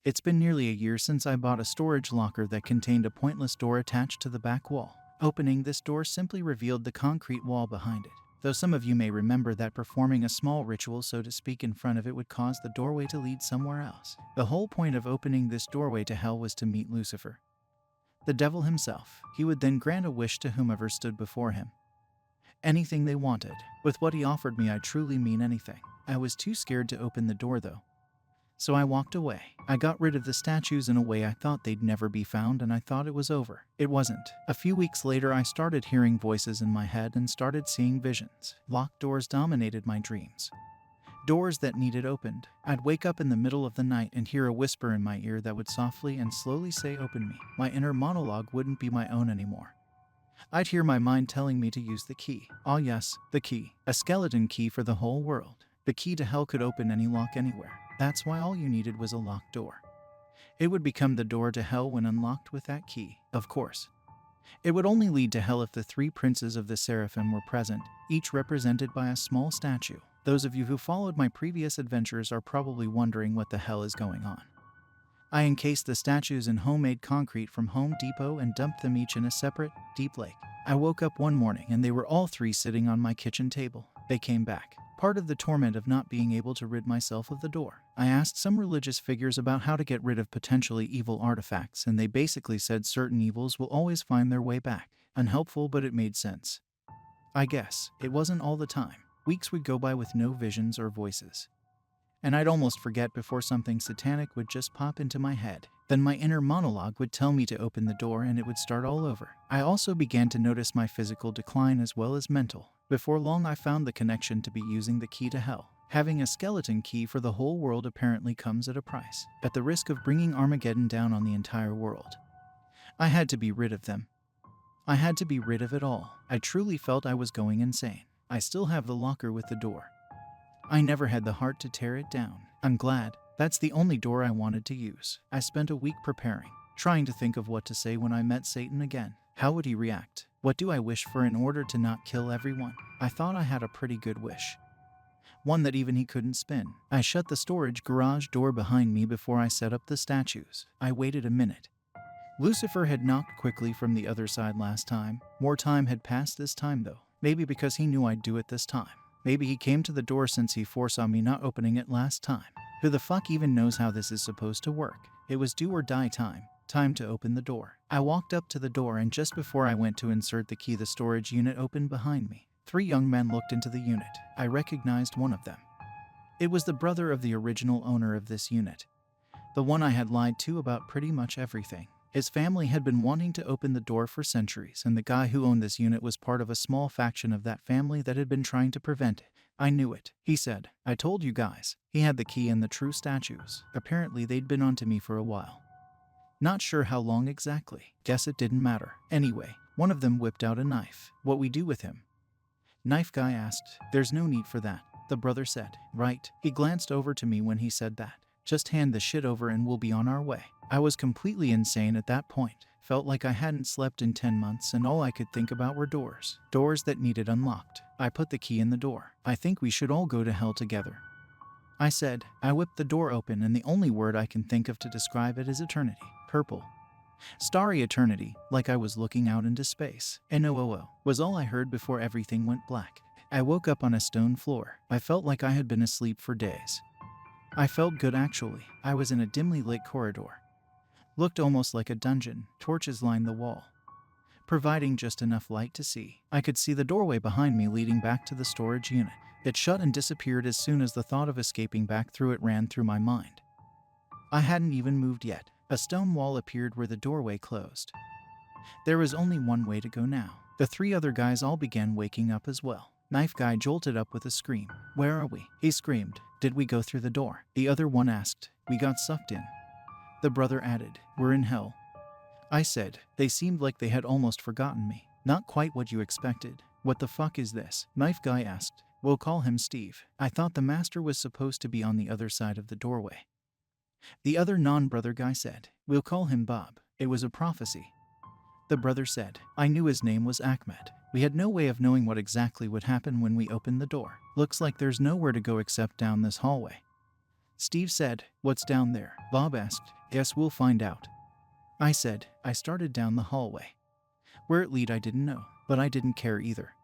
It's been nearly a year since I bought a storage locker that contained a pointless door attached to the back wall. Opening this door simply revealed the concrete wall behind it, though some of you may remember that performing a small ritual, so to speak, in front of it would cause the doorway to lead somewhere else. The whole point of opening this doorway to hell was to meet Lucifer, the devil himself. He would then grant a wish to whomever stood before him. Anything they wanted. With what he offered me, I truly mean anything. I was too scared to open the door though, so I walked away. I got rid of the statues in a way I thought they'd never be found, and I thought it was over. It wasn't. A few weeks later, I started hearing voices in my head and started seeing visions. Locked doors dominated my dreams. Doors that needed opened. I'd wake up in the middle of the night and hear a whisper in my ear that would softly and slowly say, "Open me." My inner monologue wouldn't be my own anymore. I'd hear my mind telling me to use the key. Ah yes, the key. A skeleton key for the whole world. The key to hell could open any lock anywhere. That's why all you needed was a locked door. It would become the door to hell when unlocked with that key, of course. It would only lead to hell if the three princes of the seraphim were present, each represented by a small statue. Those of you who followed my previous adventures are probably wondering what the hell is going on. I encased the statues in homemade concrete from Home Depot and dumped them each in a separate, deep lake. I woke up one morning and they were all three sitting on my kitchen table. They came back. Part of the torment of not being able to rid myself of the door. I asked some religious figures about how to get rid of potentially evil artifacts, and they basically said certain evils will always find their way back. Unhelpful, but it made sense. I guess. It wasn't all the time. Weeks would go by with no visions or voices, and I'd almost forget before something satanic would just pop into my head. Then my inner monologue would tell me to open the door and it would start all over. I also began to notice my physical decline as well as mental. Before long, I found the connection to be using the key to hell. Having a skeleton key for the whole world apparently comes at a price, at the risk of bringing Armageddon down on the entire world. I had to be rid of them. I had to be rid of it all. I truly felt I was going insane. I still have the locker with the door. I never had the heart to tear it down. I'm glad. That's the only door I wanted to use. I spent a week preparing, trying to think of what to say when I met Satan again. How would he react? What do I wish for in order to not kill everyone? I thought I had a pretty good wish, one that even he couldn't spin. I shut the storage garage door behind me before I set up the statues. I waited a minute. Lucifer had knocked quickly from the other side last time. More time had passed this time though. Maybe because he knew I'd do it this time. Maybe he came to the door since he foresaw me not opening it last time. Who the fuck even knows how this is supposed to work? It was do or die time. Time to open the door. I walked up to the door, and just before I went to insert the key, the storage unit opened behind me. Three young men looked into the unit. I recognized one of them. It was the brother of the original owner of this unit, the one I had lied to about pretty much everything. His family had been wanting to open the door for centuries, and the guy who owned this unit was part of a small faction of that family that had been trying to prevent it. I knew it, he said. I told you guys. He had the key and the true statues. Apparently they'd been onto me for a while. Not sure how long exactly. Guess it didn't matter. Anyway, one of them whipped out a knife. What we do with him? Knife guy asked. There's no need for that, the brother said. Right. He glanced over to me when he said that. Just hand the shit over and we'll be on our way. I was completely insane at that point. Felt like I hadn't slept in 10 months and all I could think about were doors. Doors that needed unlocked. I put the key in the door. I think we should all go to hell together, I said. I whipped the door open, and the only word I can think of to describe it is eternity. Purple, starry eternity, like I was looking out into space. NOOO was all I heard before everything went black. I woke up on a stone floor. I felt like I had been asleep for days. I felt good actually. I was in a dimly lit corridor. Looked almost like a dungeon. Torches lined the wall, providing just enough light to see. I could see the doorway behind me leading back to the storage unit. It shut and disappeared as soon as the thought of escaping back through it ran through my mind. I hadn't even moved yet. A stone wall appeared where the doorway closed. There was only one way to go now. The three other guys all began waking up as well. Knife guy jolted up with a scream. Where are we? He screamed. Did we go through the door? The other one asked. We got sucked in. The brother added. We're in hell, I said. They seemed like they had almost forgotten me. Not quite what you expected. What the fuck is this? Knife guy asked. We'll call him Steve. I thought the master was supposed to be on the other side of the doorway. The other non-brother guy said. We'll call him Bob. It was a prophecy. The brother said. I knew his name was Ahmed. We had no way of knowing what exactly would happen when we opened the door. Looks like there's nowhere to go except down this hallway. Steve said, "What's down there?" Bob asked. "Guess we'll find out," I said. I started down the hallway. Where it lead I didn't know, but I didn't care either.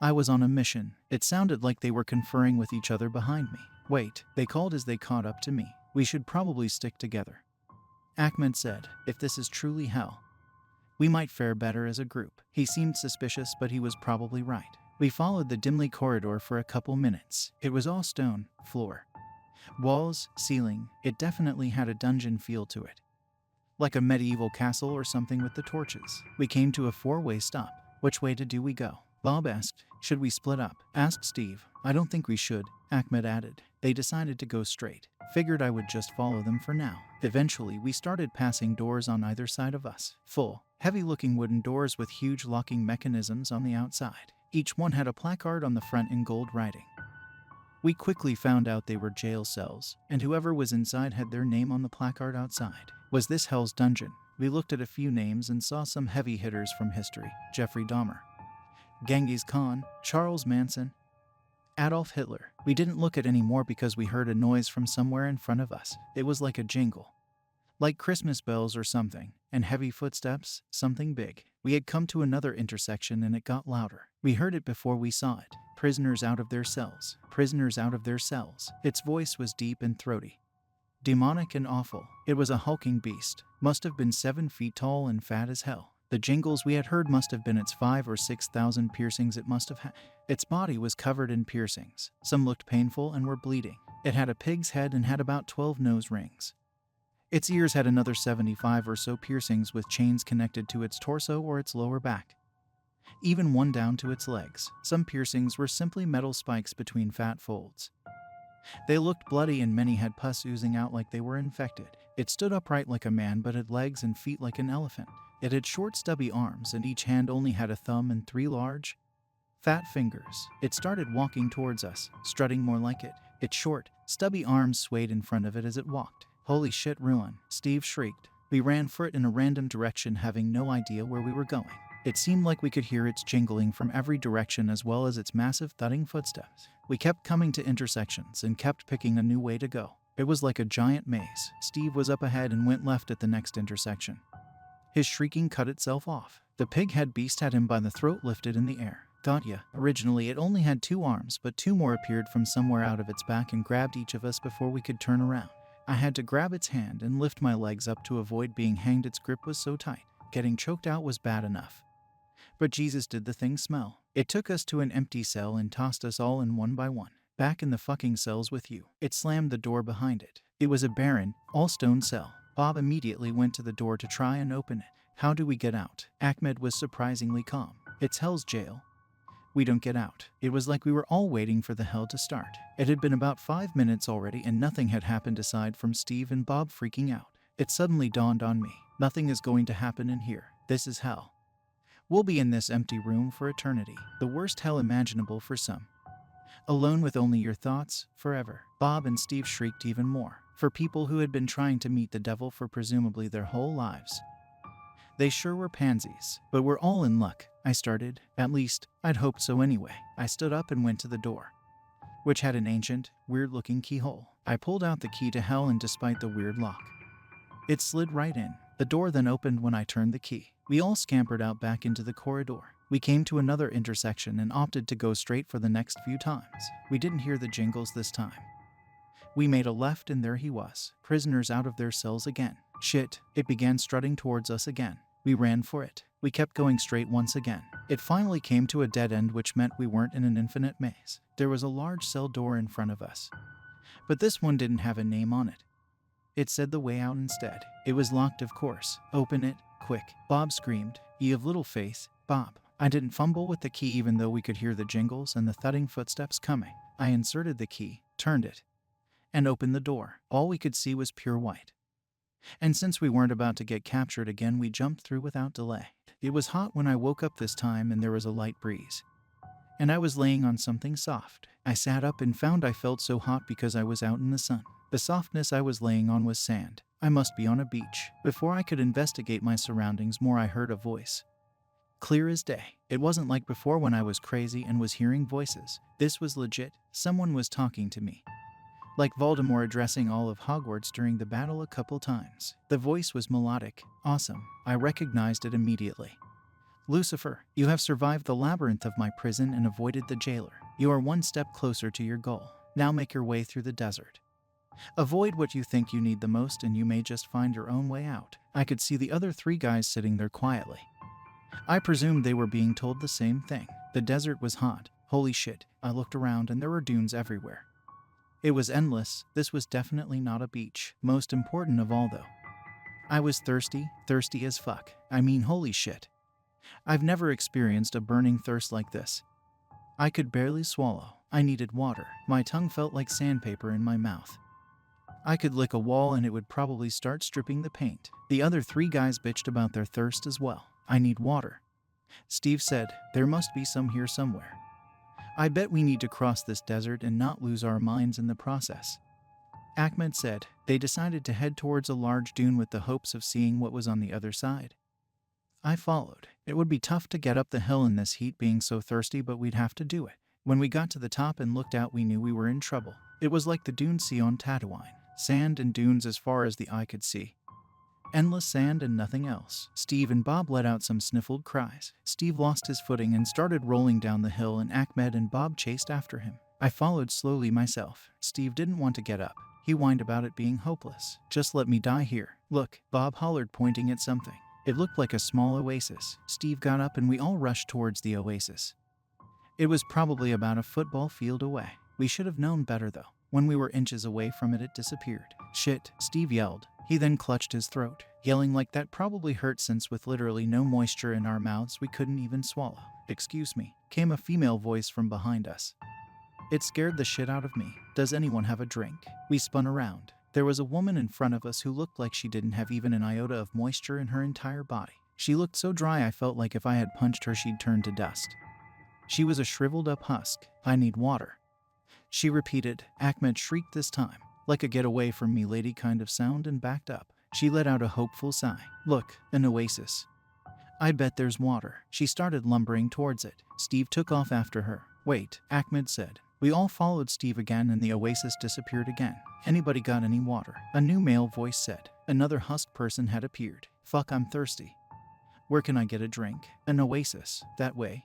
I was on a mission. It sounded like they were conferring with each other behind me. "Wait," they called as they caught up to me. "We should probably stick together," Ahmed said. "If this is truly hell, we might fare better as a group." He seemed suspicious, but he was probably right. We followed the dimly corridor for a couple minutes. It was all stone, floor, walls, ceiling. It definitely had a dungeon feel to it, like a medieval castle or something with the torches. We came to a four-way stop. "Which way do we go?" Bob asked. "Should we split up?" asked Steve. "I don't think we should," Ahmed added. They decided to go straight. Figured I would just follow them for now. Eventually, we started passing doors on either side of us. Full, heavy-looking wooden doors with huge locking mechanisms on the outside. Each one had a placard on the front in gold writing. We quickly found out they were jail cells, and whoever was inside had their name on the placard outside. Was this Hell's Dungeon? We looked at a few names and saw some heavy hitters from history. Jeffrey Dahmer, Genghis Khan, Charles Manson, Adolf Hitler. We didn't look at any more because we heard a noise from somewhere in front of us. It was like a jingle, like Christmas bells or something, and heavy footsteps, something big. We had come to another intersection and it got louder. We heard it before we saw it. "Prisoners out of their cells. Prisoners out of their cells." Its voice was deep and throaty, demonic and awful. It was a hulking beast. Must have been 7 feet tall and fat as hell. The jingles we had heard must have been its 5,000 or 6,000 piercings it must have had. Its body was covered in piercings. Some looked painful and were bleeding. It had a pig's head and had about 12 nose rings. Its ears had another 75 or so piercings with chains connected to its torso or its lower back, even one down to its legs. Some piercings were simply metal spikes between fat folds. They looked bloody and many had pus oozing out like they were infected. It stood upright like a man but had legs and feet like an elephant. It had short stubby arms and each hand only had a thumb and 3 large, fat fingers. It started walking towards us, strutting more like it. Its short, stubby arms swayed in front of it as it walked. "Holy shit, Ruin!" Steve shrieked. We ran for it in a random direction, having no idea where we were going. It seemed like we could hear its jingling from every direction as well as its massive thudding footsteps. We kept coming to intersections and kept picking a new way to go. It was like a giant maze. Steve was up ahead and went left at the next intersection. His shrieking cut itself off. The pig-head beast had him by the throat, lifted in the air. "Got ya." Originally, it only had 2 arms, but 2 more appeared from somewhere out of its back and grabbed each of us before we could turn around. I had to grab its hand and lift my legs up to avoid being hanged. Its grip was so tight. Getting choked out was bad enough, but Jesus, did the thing smell. It took us to an empty cell and tossed us all in one by one. "Back in the fucking cells with you." It slammed the door behind it. It was a barren, all-stone cell. Bob immediately went to the door to try and open it. "How do we get out?" Ahmed was surprisingly calm. "It's Hell's jail. We don't get out." It was like we were all waiting for the hell to start. It had been about 5 minutes already and nothing had happened aside from Steve and Bob freaking out. It suddenly dawned on me. Nothing is going to happen in here. This is hell. We'll be in this empty room for eternity. The worst hell imaginable for some. Alone with only your thoughts, forever. Bob and Steve shrieked even more. For people who had been trying to meet the devil for presumably their whole lives, they sure were pansies. "But we're all in luck," I started. "At least, I'd hoped so anyway." I stood up and went to the door, which had an ancient, weird-looking keyhole. I pulled out the key to hell and despite the weird lock, it slid right in. The door then opened when I turned the key. We all scampered out back into the corridor. We came to another intersection and opted to go straight for the next few times. We didn't hear the jingles this time. We made a left and there he was. Prisoners out of their cells again. Shit, it began strutting towards us again. We ran for it. We kept going straight once again. It finally came to a dead end, which meant we weren't in an infinite maze. There was a large cell door in front of us, but this one didn't have a name on it. It said the way out instead. It was locked, of course. "Open it, quick," Bob screamed. "Ye of little faith, Bob." I didn't fumble with the key even though we could hear the jingles and the thudding footsteps coming. I inserted the key, turned it, and opened the door. All we could see was pure white. And since we weren't about to get captured again, we jumped through without delay. It was hot when I woke up this time and there was a light breeze, and I was laying on something soft. I sat up and found I felt so hot because I was out in the sun. The softness I was laying on was sand. I must be on a beach. Before I could investigate my surroundings more, I heard a voice, clear as day. It wasn't like before when I was crazy and was hearing voices. This was legit. Someone was talking to me. like Voldemort addressing all of Hogwarts during the battle a couple times. The voice was melodic, awesome. I recognized it immediately. Lucifer, you have survived the labyrinth of my prison and avoided the jailer. You are one step closer to your goal. Now make your way through the desert. Avoid what you think you need the most and you may just find your own way out. I could see the other 3 guys sitting there quietly. I presumed they were being told the same thing. The desert was hot. Holy shit. I looked around and there were dunes everywhere. It was endless. This was definitely not a beach. Most important of all though, I was thirsty as fuck. I mean, holy shit. I've never experienced a burning thirst like this. I could barely swallow. I needed water. My tongue felt like sandpaper in my mouth. I could lick a wall and it would probably start stripping the paint. The other 3 guys bitched about their thirst as well. I need water. Steve said, there must be some here somewhere. I bet we need to cross this desert and not lose our minds in the process. Ahmed said, they decided to head towards a large dune with the hopes of seeing what was on the other side. I followed. It would be tough to get up the hill in this heat being so thirsty, but we'd have to do it. When we got to the top and looked out, we knew we were in trouble. It was like the Dune Sea on Tatooine. Sand and dunes as far as the eye could see. Endless sand and nothing else. Steve and Bob let out some sniffled cries. Steve lost his footing and started rolling down the hill and Ahmed and Bob chased after him. I followed slowly myself. Steve didn't want to get up. He whined about it being hopeless. Just let me die here. Look, Bob hollered, pointing at something. It looked like a small oasis. Steve got up and we all rushed towards the oasis. It was probably about a football field away. We should have known better though. When we were inches away from it, it disappeared. Shit, Steve yelled. He then clutched his throat. Yelling like that probably hurt since with literally no moisture in our mouths we couldn't even swallow. Excuse me, came a female voice from behind us. It scared the shit out of me. Does anyone have a drink? We spun around. There was a woman in front of us who looked like she didn't have even an iota of moisture in her entire body. She looked so dry I felt like if I had punched her she'd turn to dust. She was a shriveled up husk. I need water. She repeated. Ahmed shrieked this time. Like a get away from me lady kind of sound and backed up. She let out a hopeful sigh. Look, an oasis. I bet there's water. She started lumbering towards it. Steve took off after her. Wait, Ahmed said. We all followed Steve again and the oasis disappeared again. Anybody got any water? A new male voice said. Another husk person had appeared. Fuck, I'm thirsty. Where can I get a drink? An oasis. That way.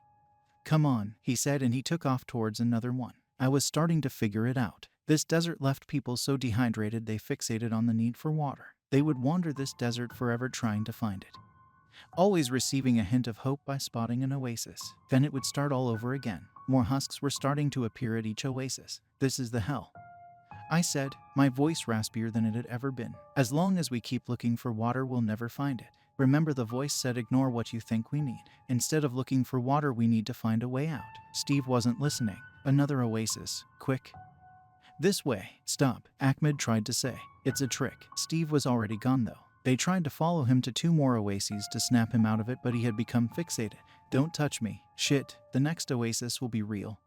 Come on, he said, and he took off towards another one. I was starting to figure it out. This desert left people so dehydrated they fixated on the need for water. They would wander this desert forever trying to find it. Always receiving a hint of hope by spotting an oasis. Then it would start all over again. More husks were starting to appear at each oasis. This is the hell, I said, my voice raspier than it had ever been. As long as we keep looking for water, we'll never find it. Remember, the voice said, ignore what you think we need. Instead of looking for water, we need to find a way out. Steve wasn't listening. Another oasis. Quick. This way. Stop, Ahmed tried to say. It's a trick. Steve was already gone though. They tried to follow him to 2 more oases to snap him out of it, but he had become fixated. Don't touch me. Shit, the next oasis will be real.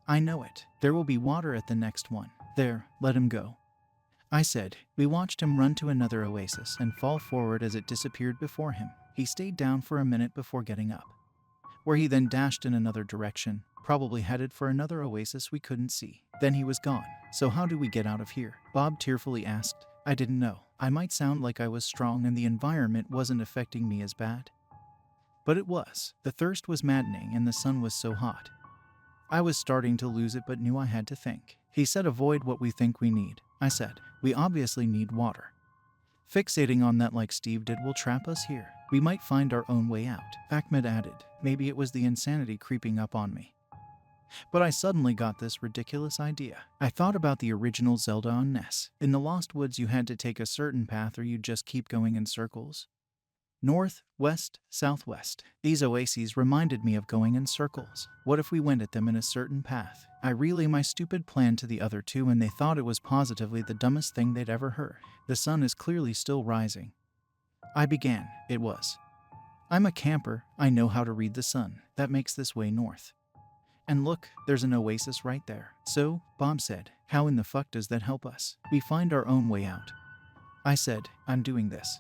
I know it. There will be water at the next one. There, let him go, I said. We watched him run to another oasis and fall forward as it disappeared before him. He stayed down for a minute before getting up, where he then dashed in another direction, probably headed for another oasis we couldn't see. Then he was gone. So how do we get out of here? Bob tearfully asked. I didn't know. I might sound like I was strong and the environment wasn't affecting me as bad, but it was. The thirst was maddening and the sun was so hot. I was starting to lose it but knew I had to think. He said, avoid what we think we need. I said, we obviously need water. Fixating on that like Steve did will trap us here. We might find our own way out. Ahmed added, maybe it was the insanity creeping up on me. But I suddenly got this ridiculous idea. I thought about the original Zelda on NES. In the Lost Woods you had to take a certain path or you'd just keep going in circles. North, west, southwest. These oases reminded me of going in circles. What if we went at them in a certain path? I relayed my stupid plan to the other 2 and they thought it was positively the dumbest thing they'd ever heard. The sun is clearly still rising. I began. It was. I'm a camper. I know how to read the sun. That makes this way north. And look, there's an oasis right there. So, Bob said, how in the fuck does that help us? We find our own way out. I said, I'm doing this.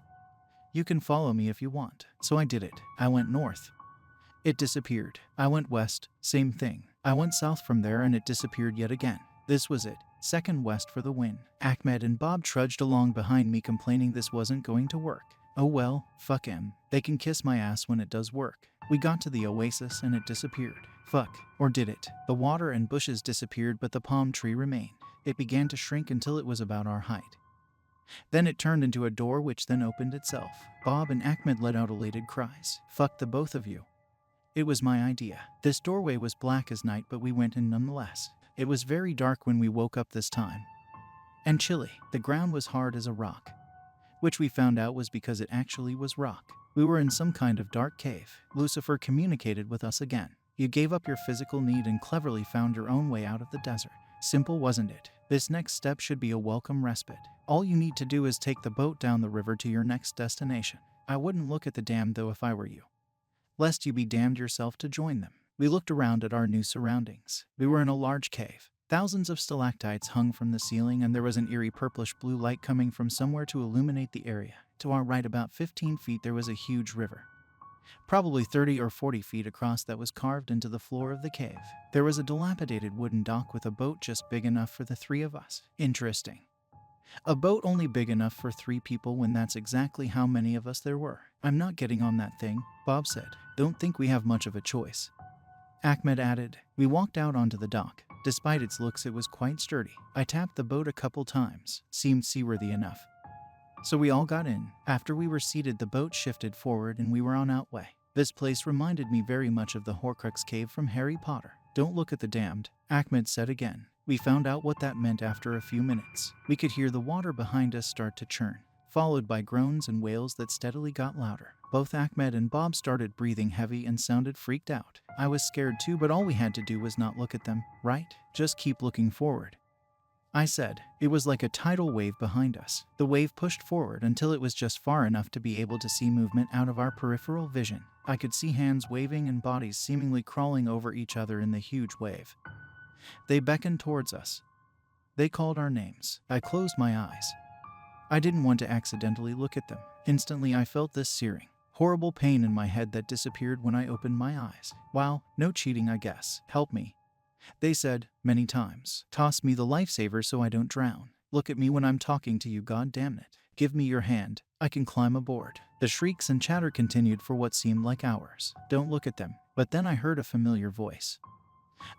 You can follow me if you want. So I did it. I went north. It disappeared. I went west. Same thing. I went south from there and it disappeared yet again. This was it. second west for the win. Ahmed and Bob trudged along behind me, complaining this wasn't going to work. Oh well, fuck him. They can kiss my ass when it does work. We got to the oasis and it disappeared. Fuck. Or did it? The water and bushes disappeared, but the palm tree remained. It began to shrink until it was about our height. Then it turned into a door, which then opened itself. Bob and Ahmed let out elated cries. Fuck the both of you. It was my idea. This doorway was black as night, but we went in nonetheless. It was very dark when we woke up this time. And chilly. The ground was hard as a rock, which we found out was because it actually was rock. We were in some kind of dark cave. Lucifer communicated with us again. You gave up your physical need and cleverly found your own way out of the desert. Simple, wasn't it? This next step should be a welcome respite. All you need to do is take the boat down the river to your next destination. I wouldn't look at the dam though if I were you, lest you be damned yourself to join them. We looked around at our new surroundings. We were in a large cave. Thousands of stalactites hung from the ceiling, and there was an eerie purplish blue light coming from somewhere to illuminate the area. To our right, about 15 feet, there was a huge river, probably 30 or 40 feet across, that was carved into the floor of the cave. There was a dilapidated wooden dock with a boat just big enough for the three of us. Interesting. A boat only big enough for 3 people when that's exactly how many of us there were. I'm not getting on that thing, Bob said. Don't think we have much of a choice, Ahmed added. We walked out onto the dock. Despite its looks, it was quite sturdy. I tapped the boat a couple times. Seemed seaworthy enough. So we all got in. After we were seated, the boat shifted forward and we were on our way. This place reminded me very much of the Horcrux cave from Harry Potter. Don't look at the damned, Ahmed said again. We found out what that meant after a few minutes. We could hear the water behind us start to churn, followed by groans and wails that steadily got louder. Both Ahmed and Bob started breathing heavy and sounded freaked out. I was scared too, but all we had to do was not look at them, right? Just keep looking forward, I said. It was like a tidal wave behind us. The wave pushed forward until it was just far enough to be able to see movement out of our peripheral vision. I could see hands waving and bodies seemingly crawling over each other in the huge wave. They beckoned towards us. They called our names. I closed my eyes. I didn't want to accidentally look at them. Instantly, I felt this searing, horrible pain in my head that disappeared when I opened my eyes. Wow, no cheating, I guess. Help me, they said many times. Toss me the lifesaver so I don't drown. Look at me when I'm talking to you, god damn it. Give me your hand. I can climb aboard. The shrieks and chatter continued for what seemed like hours. Don't look at them. But then I heard a familiar voice.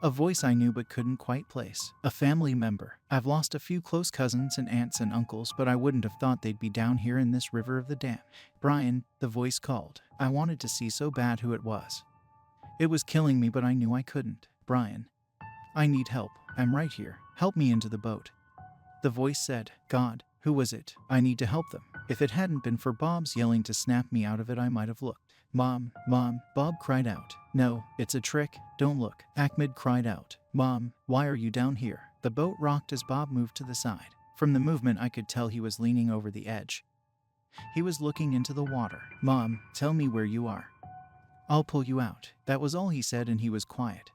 A voice I knew but couldn't quite place. A family member. I've lost a few close cousins and aunts and uncles, but I wouldn't have thought they'd be down here in this river of the damned. Brian, the voice called. I wanted to see so bad who it was. It was killing me, but I knew I couldn't. Brian, I need help. I'm right here. Help me into the boat. The voice said. God, who was it? I need to help them. If it hadn't been for Bob's yelling to snap me out of it, I might have looked. Mom, Mom, Bob cried out. No, it's a trick. Don't look. Ahmed cried out. Mom, why are you down here? The boat rocked as Bob moved to the side. From the movement, I could tell he was leaning over the edge. He was looking into the water. Mom, tell me where you are. I'll pull you out. That was all he said, and he was quiet.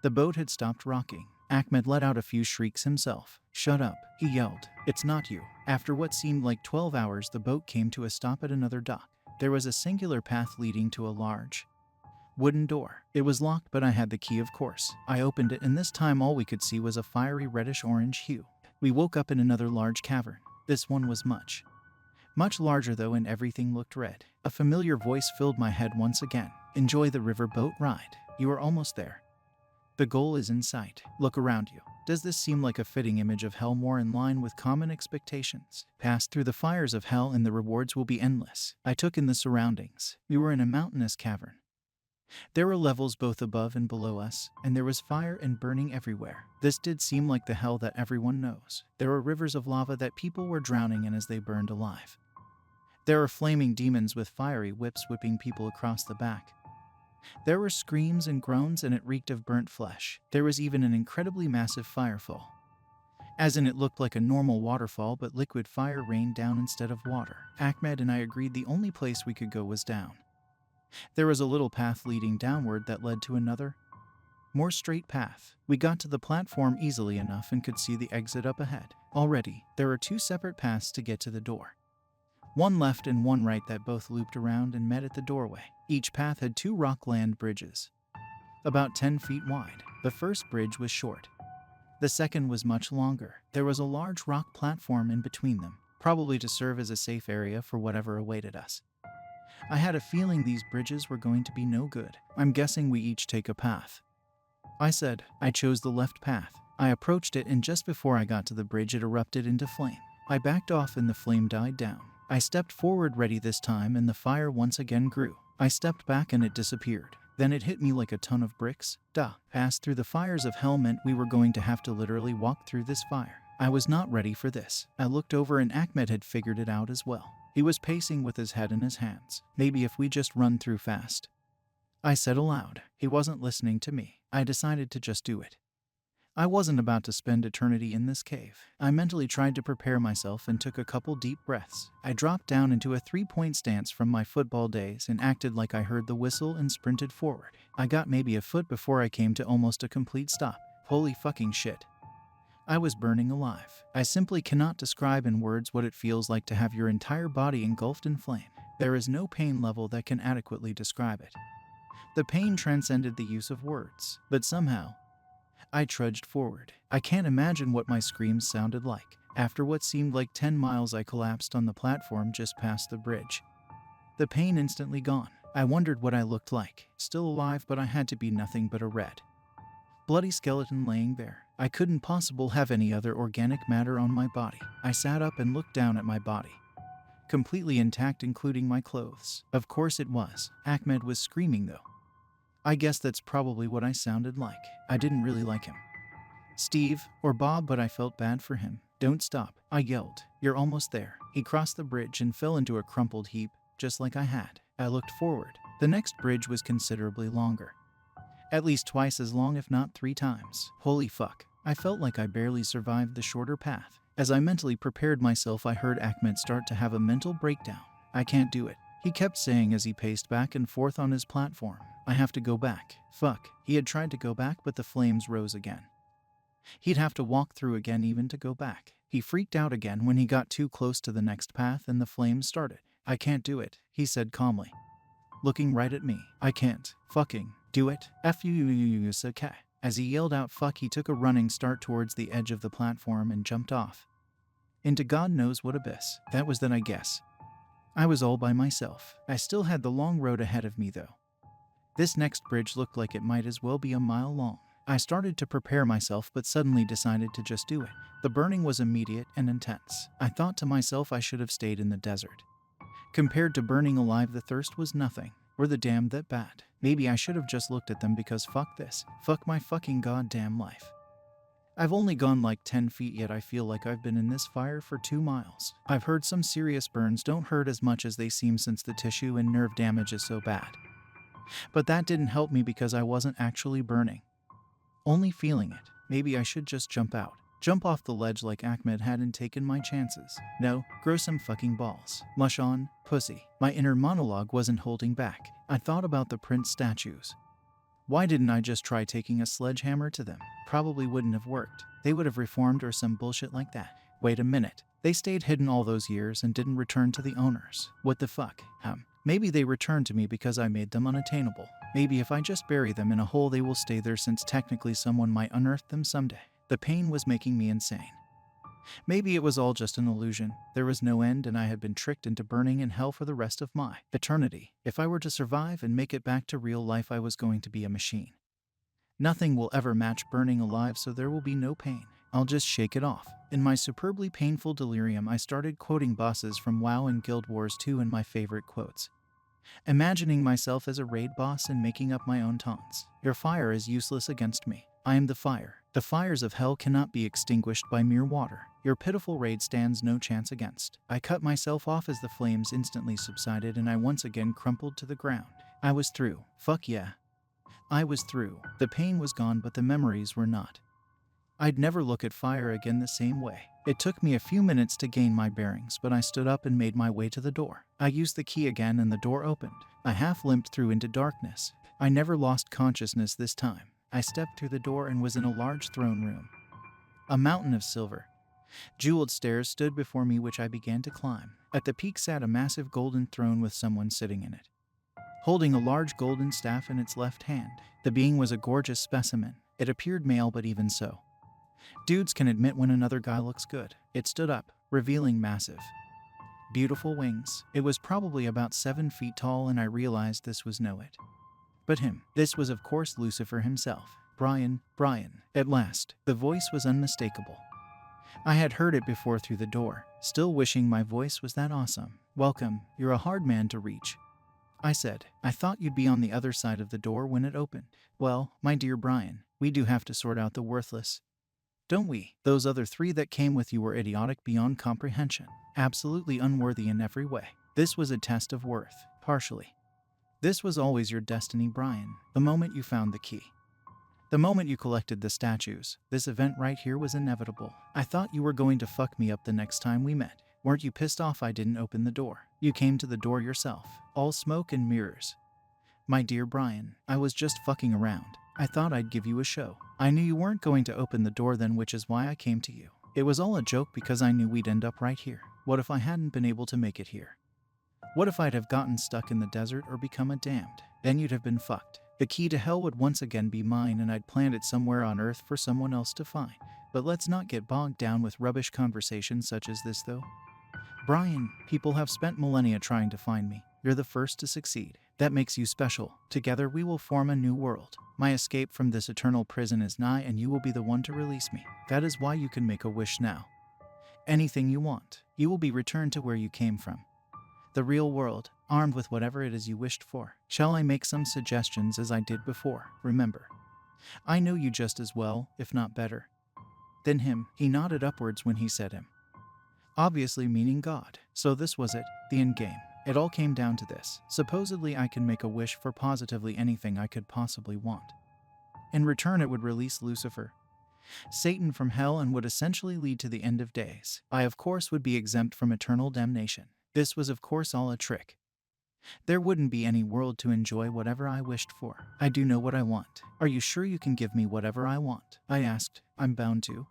The boat had stopped rocking. Ahmed let out a few shrieks himself. Shut up, he yelled. It's not you. After what seemed like 12 hours, the boat came to a stop at another dock. There was a singular path leading to a large wooden door. It was locked, but I had the key, of course. I opened it, and this time all we could see was a fiery reddish-orange hue. We woke up in another large cavern. This one was much larger though, and everything looked red. A familiar voice filled my head once again. Enjoy the river boat ride. You are almost there. The goal is in sight. Look around you. Does this seem like a fitting image of hell, more in line with common expectations? Pass through the fires of hell and the rewards will be endless. I took in the surroundings. We were in a mountainous cavern. There were levels both above and below us, and there was fire and burning everywhere. This did seem like the hell that everyone knows. There were rivers of lava that people were drowning in as they burned alive. There were flaming demons with fiery whips whipping people across the back. There were screams and groans, and it reeked of burnt flesh. There was even an incredibly massive firefall. As in, it looked like a normal waterfall, but liquid fire rained down instead of water. Ahmed and I agreed the only place we could go was down. There was a little path leading downward that led to another, more straight path. We got to the platform easily enough and could see the exit up ahead. Already, there were 2 separate paths to get to the door. One left and one right that both looped around and met at the doorway. Each path had 2 rock land bridges, about 10 feet wide. The first bridge was short, The second was much longer. There was a large rock platform in between them, probably to serve as a safe area for whatever awaited us. I had a feeling these bridges were going to be no good. I'm guessing we each take a path. I said. I chose the left path. I approached it, and just before I got to the bridge it erupted into flame. I backed off and the flame died down. I stepped forward ready this time and the fire once again grew. I stepped back and it disappeared. Then it hit me like a ton of bricks. Pass through the fires of hell meant we were going to have to literally walk through this fire. I was not ready for this. I looked over and Ahmed had figured it out as well. He was pacing with his head in his hands. Maybe if we just run through fast. I said aloud. He wasn't listening to me. I decided to just do it. I wasn't about to spend eternity in this cave. I mentally tried to prepare myself and took a couple deep breaths. I dropped down into a 3-point stance from my football days and acted like I heard the whistle and sprinted forward. I got maybe a foot before I came to almost a complete stop. Holy fucking shit. I was burning alive. I simply cannot describe in words what it feels like to have your entire body engulfed in flame. There is no pain level that can adequately describe it. The pain transcended the use of words, but somehow, I trudged forward. I can't imagine what my screams sounded like. After what seemed like 10 miles, I collapsed on the platform just past the bridge. The pain instantly gone. I wondered what I looked like. Still alive, but I had to be nothing but a red, bloody skeleton laying there. I couldn't possibly have any other organic matter on my body. I sat up and looked down at my body. Completely intact, including my clothes. Of course it was. Ahmed was screaming though. I guess that's probably what I sounded like. I didn't really like him. Steve, or Bob, but I felt bad for him. Don't stop, I yelled. You're almost there. He crossed the bridge and fell into a crumpled heap, just like I had. I looked forward. The next bridge was considerably longer. At least twice as long, if not 3 times. Holy fuck. I felt like I barely survived the shorter path. As I mentally prepared myself, I heard Ahmed start to have a mental breakdown. I can't do it, he kept saying as he paced back and forth on his platform. I have to go back. Fuck. He had tried to go back, but the flames rose again. He'd have to walk through again even to go back. He freaked out again when he got too close to the next path and the flames started. I can't do it, he said calmly, looking right at me. I can't fucking do it. F you, okay. As he yelled out fuck, he took a running start towards the edge of the platform and jumped off into God knows what abyss. That was then, I guess. I was all by myself. I still had the long road ahead of me though. This next bridge looked like it might as well be a mile long. I started to prepare myself but suddenly decided to just do it. The burning was immediate and intense. I thought to myself I should have stayed in the desert. Compared to burning alive, the thirst was nothing. Were the damn that bad? Maybe I should have just looked at them, because fuck this. Fuck my fucking goddamn life. I've only gone like 10 feet yet I feel like I've been in this fire for 2 miles. I've heard some serious burns don't hurt as much as they seem since the tissue and nerve damage is so bad. But that didn't help me because I wasn't actually burning, only feeling it. Maybe I should just jump out. Jump off the ledge like Ahmed hadn't taken my chances. No, grow some fucking balls. Mush on, pussy. My inner monologue wasn't holding back. I thought about the Prince statues. Why didn't I just try taking a sledgehammer to them? Probably wouldn't have worked. They would have reformed or some bullshit like that. Wait a minute. They stayed hidden all those years and didn't return to the owners. What the fuck? Maybe they returned to me because I made them unattainable. Maybe if I just bury them in a hole they will stay there, since technically someone might unearth them someday. The pain was making me insane. Maybe it was all just an illusion. There was no end and I had been tricked into burning in hell for the rest of my eternity. If I were to survive and make it back to real life, I was going to be a machine. Nothing will ever match burning alive, so there will be no pain. I'll just shake it off. In my superbly painful delirium, I started quoting bosses from WoW and Guild Wars 2 in my favorite quotes, imagining myself as a raid boss and making up my own taunts. Your fire is useless against me. I am the fire. The fires of hell cannot be extinguished by mere water. Your pitiful raid stands no chance against. I cut myself off as the flames instantly subsided and I once again crumpled to the ground. I was through. Fuck yeah. I was through. The pain was gone, but the memories were not. I'd never look at fire again the same way. It took me a few minutes to gain my bearings, but I stood up and made my way to the door. I used the key again and the door opened. I half limped through into darkness. I never lost consciousness this time. I stepped through the door and was in a large throne room. A mountain of silver, jeweled stairs stood before me, which I began to climb. At the peak sat a massive golden throne with someone sitting in it, holding a large golden staff in its left hand. The being was a gorgeous specimen. It appeared male, but even so, Dudes can admit when another guy looks good. It stood up, revealing massive, beautiful wings. It was probably about 7 feet tall, and I realized this was no it. But him. This was of course Lucifer himself. Brian. At last, the voice was unmistakable. I had heard it before through the door, still wishing my voice was that awesome. Welcome, you're a hard man to reach, I said. I thought you'd be on the other side of the door when it opened. Well, my dear Brian, we do have to sort out the worthless, don't we? Those other 3 that came with you were idiotic beyond comprehension. Absolutely unworthy in every way. This was a test of worth, partially. This was always your destiny, Brian. The moment you found the key. The moment you collected the statues, this event right here was inevitable. I thought you were going to fuck me up the next time we met. Weren't you pissed off I didn't open the door? You came to the door yourself. All smoke and mirrors. My dear Brian, I was just fucking around. I thought I'd give you a show. I knew you weren't going to open the door then, which is why I came to you. It was all a joke because I knew we'd end up right here. What if I hadn't been able to make it here? What if I'd have gotten stuck in the desert or become a damned? Then you'd have been fucked. The key to hell would once again be mine, and I'd plant it somewhere on earth for someone else to find. But let's not get bogged down with rubbish conversations such as this though. Brian, people have spent millennia trying to find me. You're the first to succeed. That makes you special. Together we will form a new world. My escape from this eternal prison is nigh, and you will be the one to release me. That is why you can make a wish now. Anything you want. You will be returned to where you came from. The real world, armed with whatever it is you wished for. Shall I make some suggestions as I did before? Remember, I know you just as well, if not better, than him. He nodded upwards when he said him, obviously meaning God. So this was it, the end game. It all came down to this. Supposedly I can make a wish for positively anything I could possibly want. In return it would release Lucifer, Satan, from hell, and would essentially lead to the end of days. I of course would be exempt from eternal damnation. This was of course all a trick. There wouldn't be any world to enjoy whatever I wished for. I do know what I want. Are you sure you can give me whatever I want? I asked. I'm bound to.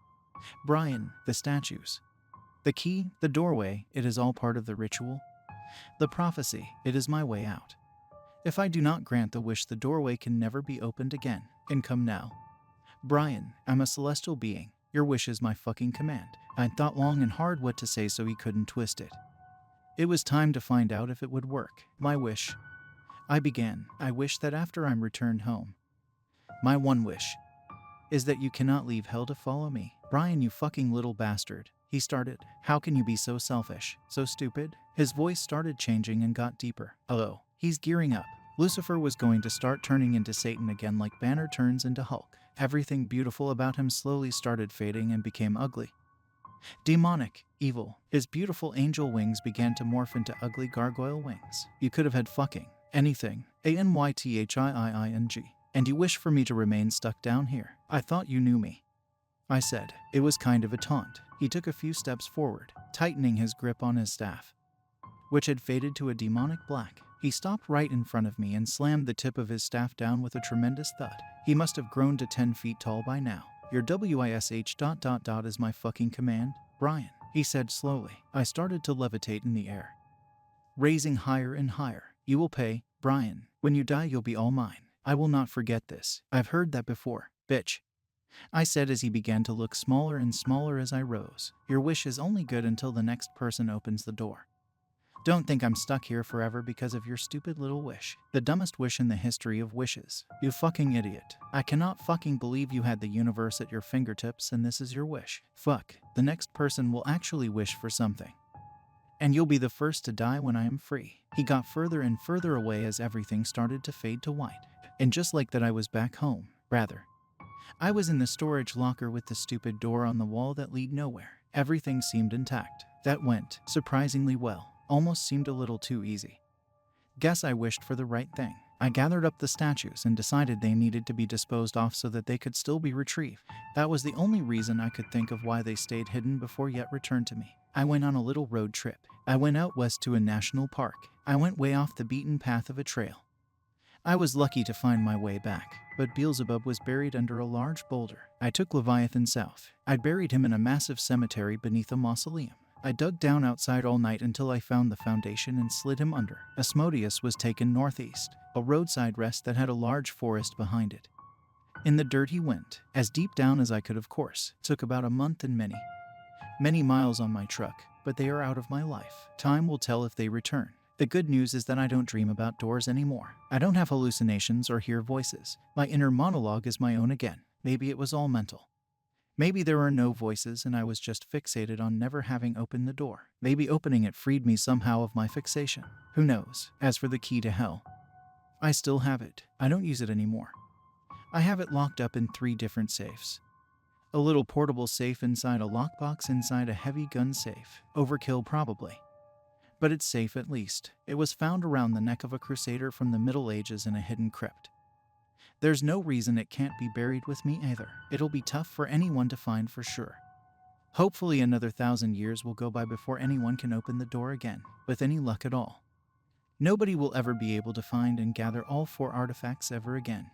Brian, the statues, the key, the doorway, it is all part of the ritual. The prophecy, it is my way out. If I do not grant the wish, the doorway can never be opened again. And come now. Brian, I'm a celestial being. Your wish is my fucking command. I thought long and hard what to say so he couldn't twist it. It was time to find out if it would work. My wish. I began. I wish that after I'm returned home, my one wish is that you cannot leave hell to follow me. Brian, you fucking little bastard. He started. How can you be so selfish? So stupid? His voice started changing and got deeper. Oh, he's gearing up. Lucifer was going to start turning into Satan again, like Banner turns into Hulk. Everything beautiful about him slowly started fading and became ugly. Demonic, evil. His beautiful angel wings began to morph into ugly gargoyle wings. You could have had fucking anything. ANYTHIIING. And you wish for me to remain stuck down here. I thought you knew me, I said. It was kind of a taunt. He took a few steps forward, tightening his grip on his staff, which had faded to a demonic black. He stopped right in front of me and slammed the tip of his staff down with a tremendous thud. He must have grown to 10 feet tall by now. Your WISH ... is my fucking command, Brian, he said slowly. I started to levitate in the air, raising higher and higher. You will pay, Brian. When you die you'll be all mine. I will not forget this. I've heard that before, bitch, I said as he began to look smaller and smaller as I rose. Your wish is only good until the next person opens the door. Don't think I'm stuck here forever because of your stupid little wish. The dumbest wish in the history of wishes. You fucking idiot. I cannot fucking believe you had the universe at your fingertips and this is your wish. Fuck. The next person will actually wish for something, and you'll be the first to die when I am free. He got further and further away as everything started to fade to white. And just like that I was back home. Rather, I was in the storage locker with the stupid door on the wall that lead nowhere. Everything seemed intact. That went surprisingly well. Almost seemed a little too easy. Guess I wished for the right thing. I gathered up the statues and decided they needed to be disposed off so that they could still be retrieved. That was the only reason I could think of why they stayed hidden before yet returned to me. I went on a little road trip. I went out west to a national park. I went way off the beaten path of a trail. I was lucky to find my way back, but Beelzebub was buried under a large boulder. I took Leviathan south. I buried him in a massive cemetery beneath a mausoleum. I dug down outside all night until I found the foundation and slid him under. Asmodeus was taken northeast, a roadside rest that had a large forest behind it. In the dirt he went, as deep down as I could, of course. Took about a month and many miles on my truck, but they are out of my life. Time will tell if they return. The good news is that I don't dream about doors anymore. I don't have hallucinations or hear voices. My inner monologue is my own again. Maybe it was all mental. Maybe there are no voices and I was just fixated on never having opened the door. Maybe opening it freed me somehow of my fixation. Who knows? As for the key to hell, I still have it. I don't use it anymore. I have it locked up in 3 different safes. A little portable safe inside a lockbox inside a heavy gun safe. Overkill probably. But it's safe at least. It was found around the neck of a crusader from the Middle Ages in a hidden crypt. There's no reason it can't be buried with me either. It'll be tough for anyone to find for sure. Hopefully another 1,000 years will go by before anyone can open the door again, with any luck at all. Nobody will ever be able to find and gather all 4 artifacts ever again.